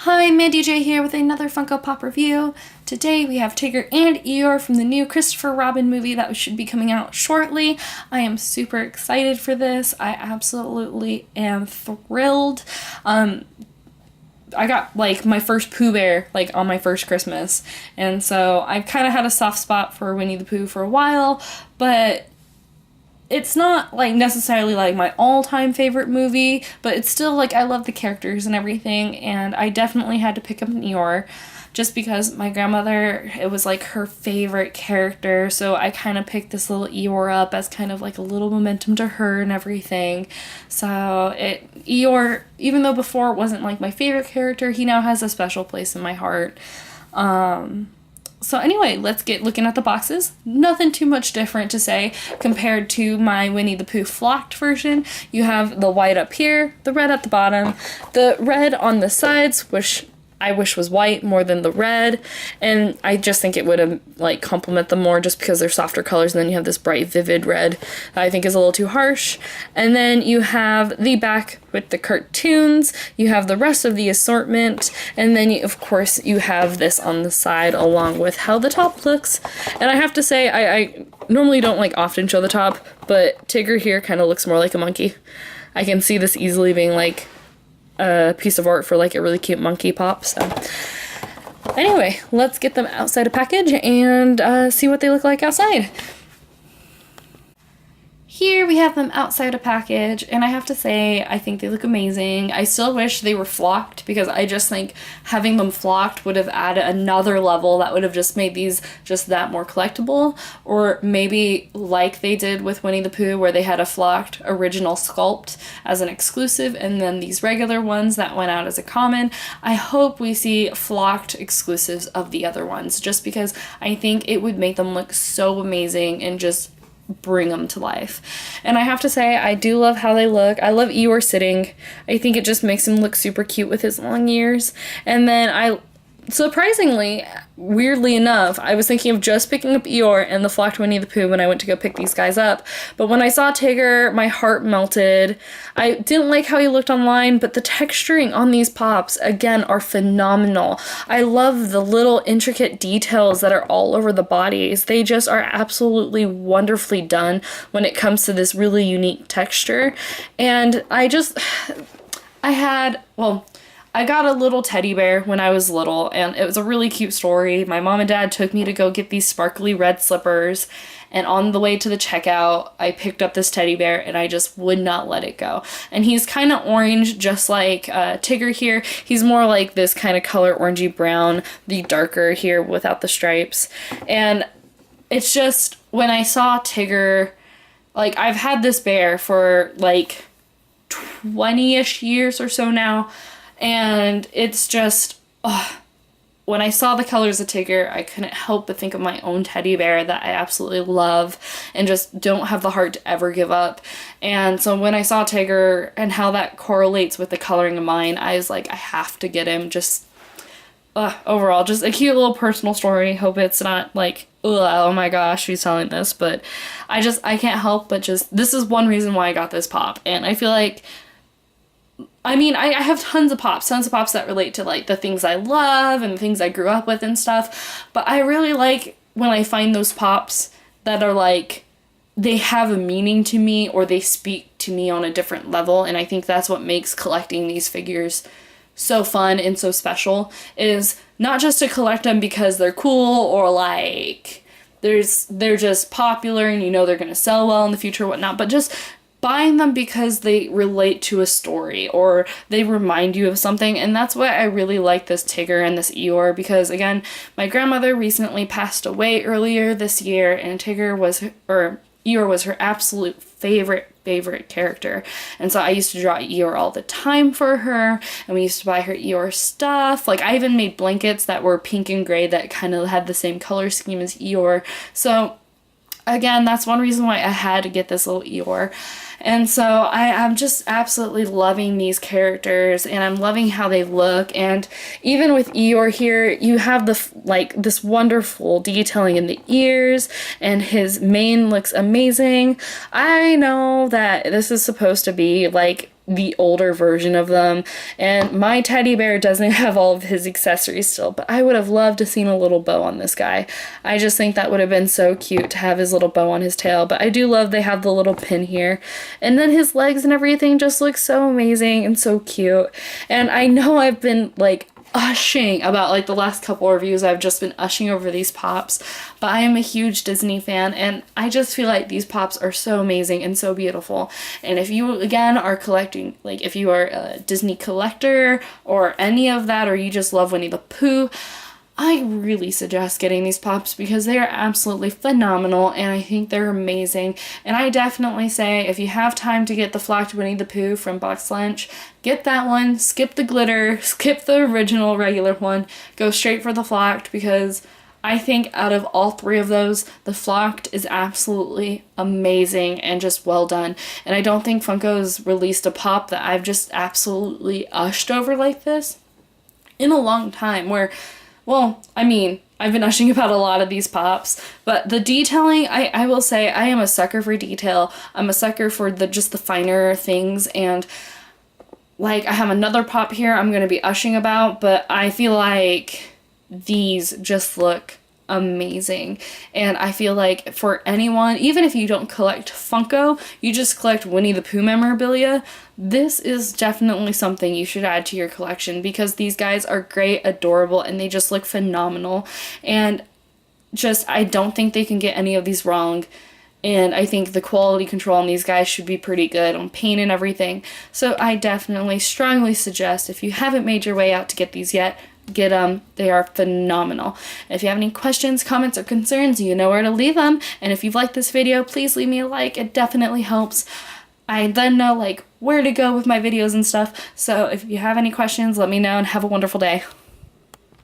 Hi, Mandy J here with another Funko Pop review. Today we have Tigger and Eeyore from the new Christopher Robin movie that should be coming out shortly. I am super excited for this. I absolutely am thrilled. I got like my first Pooh Bear like on my first Christmas, and so I kind of had a soft spot for Winnie the Pooh for a while, but it's not like necessarily like my all-time favorite movie, but it's still like I love the characters and everything, and I definitely had to pick up an Eeyore just because my grandmother, it was like her favorite character, so I kind of picked this little Eeyore up as kind of like a little momentum to her and everything. So Eeyore, even though before it wasn't like my favorite character, he now has a special place in my heart. So anyway, let's get looking at the boxes. Nothing too much different to say compared to my Winnie the Pooh flocked version. You have the white up here, the red at the bottom, the red on the sides, which I wish was white more than the red, and I just think it would have like complement them more just because they're softer colors, and then you have this bright vivid red that I think is a little too harsh. And then you have the back with the cartoons, you have the rest of the assortment, and then of course you have this on the side along with how the top looks. And I have to say, I normally don't like often show the top, but Tigger here kind of looks more like a monkey. I can see this easily being like a piece of art for like a really cute monkey pop. So anyway, let's get them outside a package and see what they look like outside. Here we have them outside a package, and I have to say, I think they look amazing. I still wish they were flocked because I just think having them flocked would have added another level that would have just made these just that more collectible. Or maybe like they did with Winnie the Pooh, where they had a flocked original sculpt as an exclusive and then these regular ones that went out as a common. I hope we see flocked exclusives of the other ones, just because I think it would make them look so amazing and just bring them to life. And I have to say, I do love how they look. I love Eeyore sitting. I think it just makes him look super cute with his long ears. And then surprisingly, weirdly enough, I was thinking of just picking up Eeyore and the flocked Winnie the Pooh when I went to go pick these guys up. But when I saw Tigger, my heart melted. I didn't like how he looked online, but the texturing on these pops, again, are phenomenal. I love the little intricate details that are all over the bodies. They just are absolutely wonderfully done when it comes to this really unique texture. And I got a little teddy bear when I was little, and it was a really cute story. My mom and dad took me to go get these sparkly red slippers, and on the way to the checkout, I picked up this teddy bear, and I just would not let it go. And he's kind of orange, just like Tigger here. He's more like this kind of color, orangey brown, the darker here without the stripes. And it's just, when I saw Tigger, like, I've had this bear for like 20-ish years or so now, and it's just, when I saw the colors of Tigger, I couldn't help but think of my own teddy bear that I absolutely love and just don't have the heart to ever give up. And so when I saw Tigger and how that correlates with the coloring of mine, I was like, I have to get him. Just, overall, just a cute little personal story. Hope it's not like, oh my gosh, she's telling this, but I can't help but just, this is one reason why I got this pop. And I feel like, I mean, I have tons of pops that relate to, like, the things I love and the things I grew up with and stuff, but I really like when I find those pops that are, like, they have a meaning to me or they speak to me on a different level, and I think that's what makes collecting these figures so fun and so special, is not just to collect them because they're cool or, like, they're just popular and you know they're gonna sell well in the future or whatnot, but just buying them because they relate to a story or they remind you of something. And that's why I really like this Tigger and this Eeyore, because again, my grandmother recently passed away earlier this year, and Eeyore was her absolute favorite character. And so I used to draw Eeyore all the time for her, and we used to buy her Eeyore stuff. Like, I even made blankets that were pink and gray that kind of had the same color scheme as Eeyore. So again, that's one reason why I had to get this little Eeyore. And so I'm just absolutely loving these characters, and I'm loving how they look. And even with Eeyore here, you have this wonderful detailing in the ears, and his mane looks amazing. I know that this is supposed to be like the older version of them. And my teddy bear doesn't have all of his accessories still, but I would have loved to seen a little bow on this guy. I just think that would have been so cute to have his little bow on his tail. But I do love they have the little pin here. And then his legs and everything just look so amazing and so cute. And I know I've been like ushing about like the last couple reviews, I've just been ushing over these pops, but I am a huge Disney fan and I just feel like these pops are so amazing and so beautiful. And if you again are collecting, like if you are a Disney collector or any of that, or you just love Winnie the Pooh, I really suggest getting these pops because they are absolutely phenomenal and I think they're amazing. And I definitely say if you have time to get the flocked Winnie the Pooh from Box Lunch, get that one, skip the glitter, skip the original regular one, go straight for the flocked, because I think out of all three of those, the flocked is absolutely amazing and just well done. And I don't think Funko's released a pop that I've just absolutely ushed over like this in a long time, where, well, I mean, I've been ushing about a lot of these pops, but the detailing, I will say I am a sucker for detail. I'm a sucker for just the finer things, and like I have another pop here I'm going to be ushing about, but I feel like these just look amazing. And I feel like for anyone, even if you don't collect Funko, you just collect Winnie the Pooh memorabilia, this is definitely something you should add to your collection because these guys are great, adorable, and they just look phenomenal. And just, I don't think they can get any of these wrong. And I think the quality control on these guys should be pretty good on paint and everything. So I definitely strongly suggest, if you haven't made your way out to get these yet, get them. They are phenomenal. If you have any questions, comments, or concerns, you know where to leave them. And if you've liked this video, please leave me a like. It definitely helps. I then know like where to go with my videos and stuff. So if you have any questions, let me know and have a wonderful day.